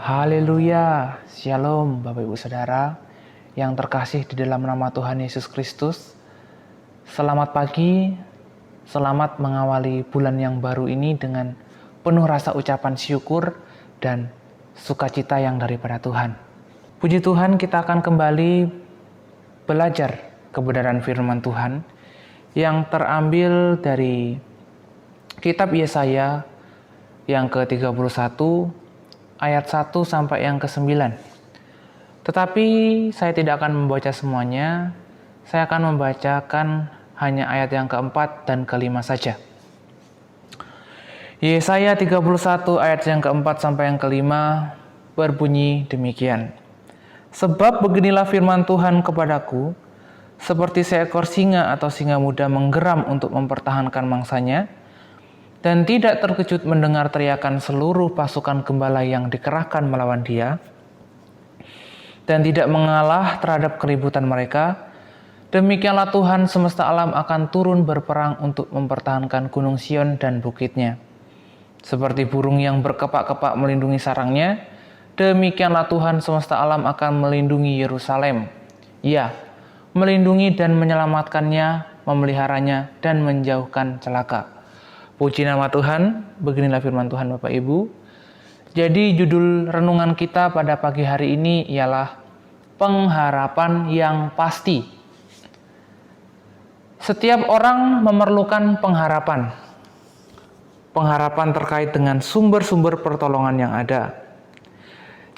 Haleluya, Shalom Bapak Ibu Saudara yang terkasih di dalam nama Tuhan Yesus Kristus. Selamat pagi, selamat mengawali bulan yang baru ini dengan penuh rasa ucapan syukur dan sukacita yang daripada Tuhan. Puji Tuhan, kita akan kembali belajar kebenaran firman Tuhan yang terambil dari kitab Yesaya yang ke-31 ayat 1 sampai yang ke-9. Tetapi saya tidak akan membaca semuanya, saya akan membacakan hanya ayat yang ke-4 dan ke-5 saja. Yesaya 31 ayat yang ke-4 sampai yang ke-5 berbunyi demikian. Sebab beginilah firman Tuhan kepadaku, seperti seekor singa atau singa muda menggeram untuk mempertahankan mangsanya, dan tidak terkejut mendengar teriakan seluruh pasukan gembala yang dikerahkan melawan dia, dan tidak mengalah terhadap keributan mereka, demikianlah Tuhan semesta alam akan turun berperang untuk mempertahankan gunung Sion dan bukitnya. Seperti burung yang berkepak-kepak melindungi sarangnya, demikianlah Tuhan semesta alam akan melindungi Yerusalem. Ya, melindungi dan menyelamatkannya, memeliharanya, dan menjauhkan celaka. Puji nama Tuhan, beginilah firman Tuhan Bapak Ibu. Jadi judul renungan kita pada pagi hari ini ialah pengharapan yang pasti. Setiap orang memerlukan pengharapan. Pengharapan terkait dengan sumber-sumber pertolongan yang ada.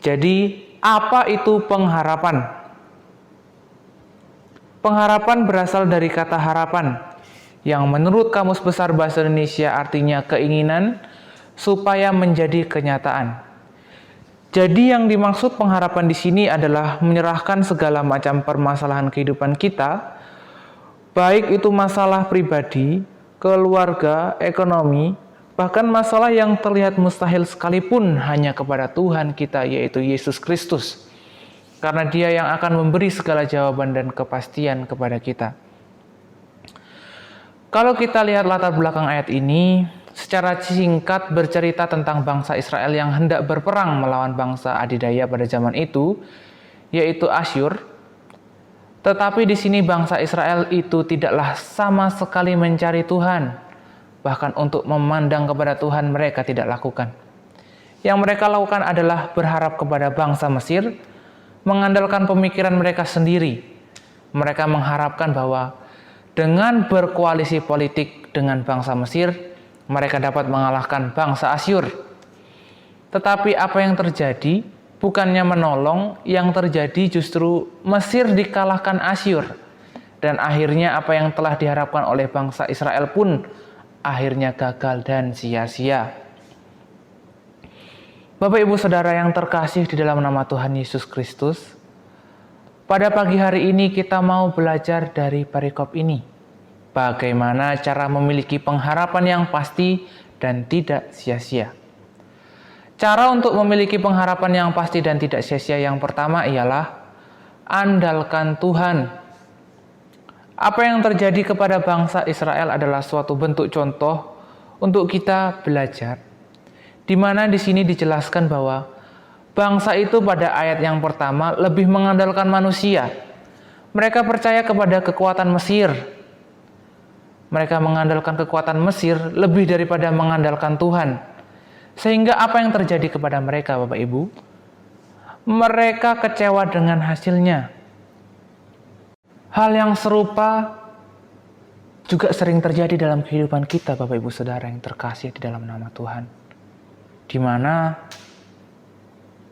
Jadi, apa itu pengharapan? Pengharapan berasal dari kata harapan, yang menurut Kamus Besar Bahasa Indonesia artinya keinginan supaya menjadi kenyataan. Jadi yang dimaksud pengharapan di sini adalah menyerahkan segala macam permasalahan kehidupan kita, baik itu masalah pribadi, keluarga, ekonomi, bahkan masalah yang terlihat mustahil sekalipun hanya kepada Tuhan kita, yaitu Yesus Kristus. Karena Dia yang akan memberi segala jawaban dan kepastian kepada kita. Kalau kita lihat latar belakang ayat ini, secara singkat bercerita tentang bangsa Israel yang hendak berperang melawan bangsa adidaya pada zaman itu, yaitu Asyur. Tetapi di sini bangsa Israel itu tidaklah sama sekali mencari Tuhan, bahkan untuk memandang kepada Tuhan mereka tidak lakukan. Yang mereka lakukan adalah berharap kepada bangsa Mesir, mengandalkan pemikiran mereka sendiri. Mereka mengharapkan bahwa dengan berkoalisi politik dengan bangsa Mesir, mereka dapat mengalahkan bangsa Asyur. Tetapi apa yang terjadi? Bukannya menolong, yang terjadi justru Mesir dikalahkan Asyur. Dan akhirnya apa yang telah diharapkan oleh bangsa Israel pun akhirnya gagal dan sia-sia. Bapak Ibu Saudara yang terkasih di dalam nama Tuhan Yesus Kristus, pada pagi hari ini kita mau belajar dari perikop ini. Bagaimana cara memiliki pengharapan yang pasti dan tidak sia-sia. Cara untuk memiliki pengharapan yang pasti dan tidak sia-sia yang pertama ialah andalkan Tuhan. Apa yang terjadi kepada bangsa Israel adalah suatu bentuk contoh untuk kita belajar. Di mana di sini dijelaskan bahwa bangsa itu pada ayat yang pertama lebih mengandalkan manusia. Mereka percaya kepada kekuatan Mesir. Mereka mengandalkan kekuatan Mesir lebih daripada mengandalkan Tuhan. Sehingga apa yang terjadi kepada mereka, Bapak Ibu? Mereka kecewa dengan hasilnya. Hal yang serupa juga sering terjadi dalam kehidupan kita, Bapak Ibu Saudara yang terkasih di dalam nama Tuhan. Di mana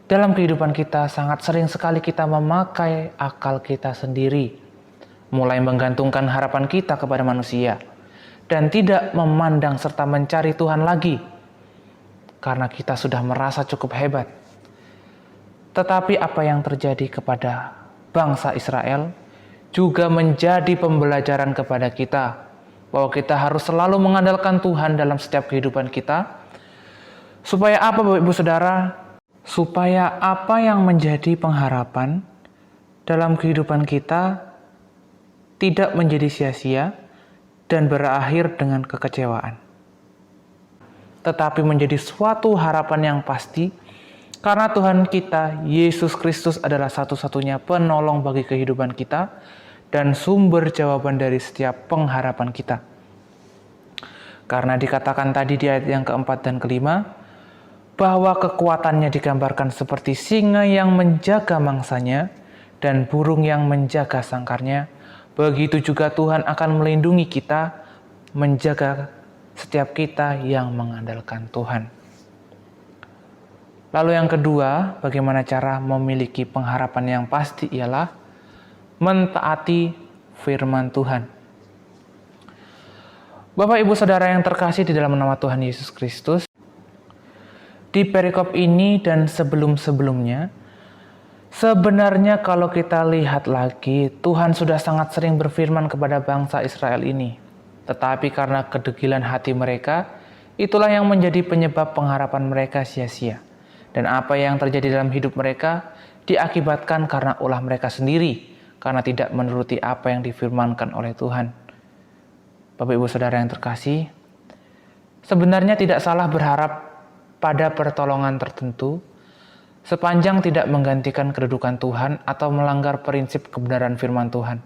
dalam kehidupan kita sangat sering sekali kita memakai akal kita sendiri, mulai menggantungkan harapan kita kepada manusia, dan tidak memandang serta mencari Tuhan lagi, karena kita sudah merasa cukup hebat. Tetapi apa yang terjadi kepada bangsa Israel juga menjadi pembelajaran kepada kita, bahwa kita harus selalu mengandalkan Tuhan dalam setiap kehidupan kita, supaya apa Bapak Ibu Saudara? Supaya apa yang menjadi pengharapan dalam kehidupan kita tidak menjadi sia-sia dan berakhir dengan kekecewaan. Tetapi menjadi suatu harapan yang pasti Karena Tuhan kita, Yesus Kristus adalah satu-satunya penolong bagi kehidupan kita dan sumber jawaban dari setiap pengharapan kita. Karena dikatakan tadi di ayat yang keempat dan kelima, bahwa kekuatannya digambarkan seperti singa yang menjaga mangsanya dan burung yang menjaga sangkarnya, begitu juga Tuhan akan melindungi kita, menjaga setiap kita yang mengandalkan Tuhan. Lalu yang kedua, bagaimana cara memiliki pengharapan yang pasti ialah mentaati firman Tuhan. Bapak Ibu Saudara yang terkasih di dalam nama Tuhan Yesus Kristus, di perikop ini dan sebelum-sebelumnya, sebenarnya kalau kita lihat lagi, Tuhan sudah sangat sering berfirman kepada bangsa Israel ini. Tetapi karena kedegilan hati mereka, itulah yang menjadi penyebab pengharapan mereka sia-sia. Dan apa yang terjadi dalam hidup mereka diakibatkan karena ulah mereka sendiri, karena tidak menuruti apa yang difirmankan oleh Tuhan. Bapak Ibu Saudara yang terkasih, sebenarnya tidak salah berharap pada pertolongan tertentu, sepanjang tidak menggantikan kedudukan Tuhan atau melanggar prinsip kebenaran firman Tuhan.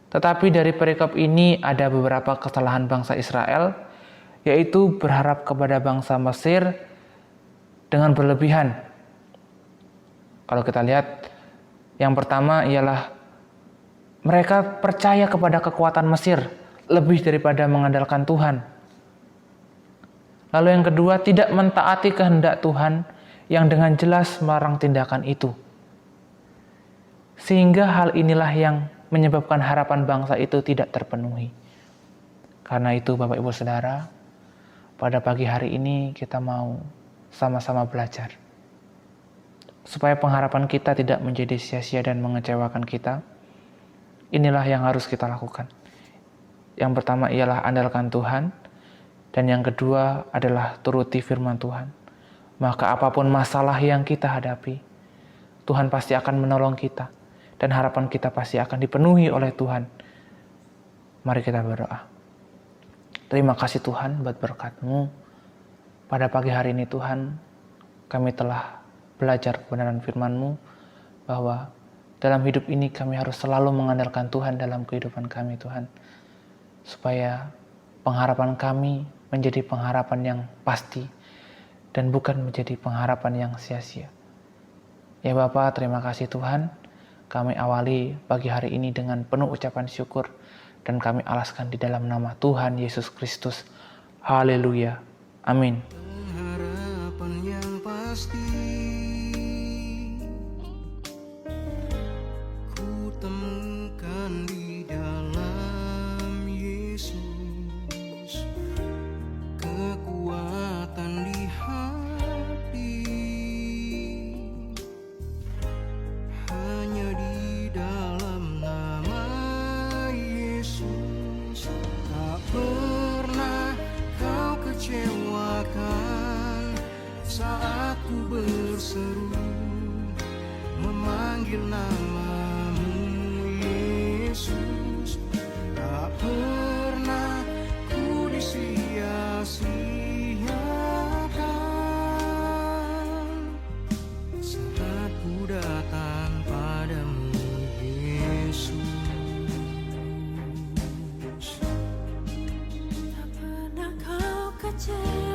Tetapi dari perikop ini ada beberapa kesalahan bangsa Israel, yaitu berharap kepada bangsa Mesir dengan berlebihan. Kalau kita lihat, yang pertama ialah mereka percaya kepada kekuatan Mesir lebih daripada mengandalkan Tuhan. Lalu yang kedua, tidak mentaati kehendak Tuhan yang dengan jelas melarang tindakan itu. Sehingga hal inilah yang menyebabkan harapan bangsa itu tidak terpenuhi. Karena itu Bapak Ibu Saudara, pada pagi hari ini kita mau sama-sama belajar. Supaya pengharapan kita tidak menjadi sia-sia dan mengecewakan kita, inilah yang harus kita lakukan. Yang pertama ialah andalkan Tuhan, dan yang kedua adalah turuti firman Tuhan. Maka apapun masalah yang kita hadapi, Tuhan pasti akan menolong kita, dan harapan kita pasti akan dipenuhi oleh Tuhan. Mari kita berdoa. Terima kasih Tuhan buat berkat-Mu. Pada pagi hari ini Tuhan, kami telah belajar kebenaran firman-Mu, bahwa dalam hidup ini kami harus selalu mengandalkan Tuhan dalam kehidupan kami Tuhan. Supaya pengharapan kami menjadi pengharapan yang pasti dan bukan menjadi pengharapan yang sia-sia. Ya Bapa, terima kasih Tuhan. Kami awali pagi hari ini dengan penuh ucapan syukur dan kami alaskan di dalam nama Tuhan Yesus Kristus. Haleluya. Amin. Pengharapan yang pasti ku temukan di dalam Yesus, kekuatan di hati hanya di dalam nama Yesus. Tak pernah kau kecewakan saat ku berseru memanggil namamu Yesus. Tak pernah ku disia-siakan saat ku datang padamu Yesus. Tak pernah kau kecewa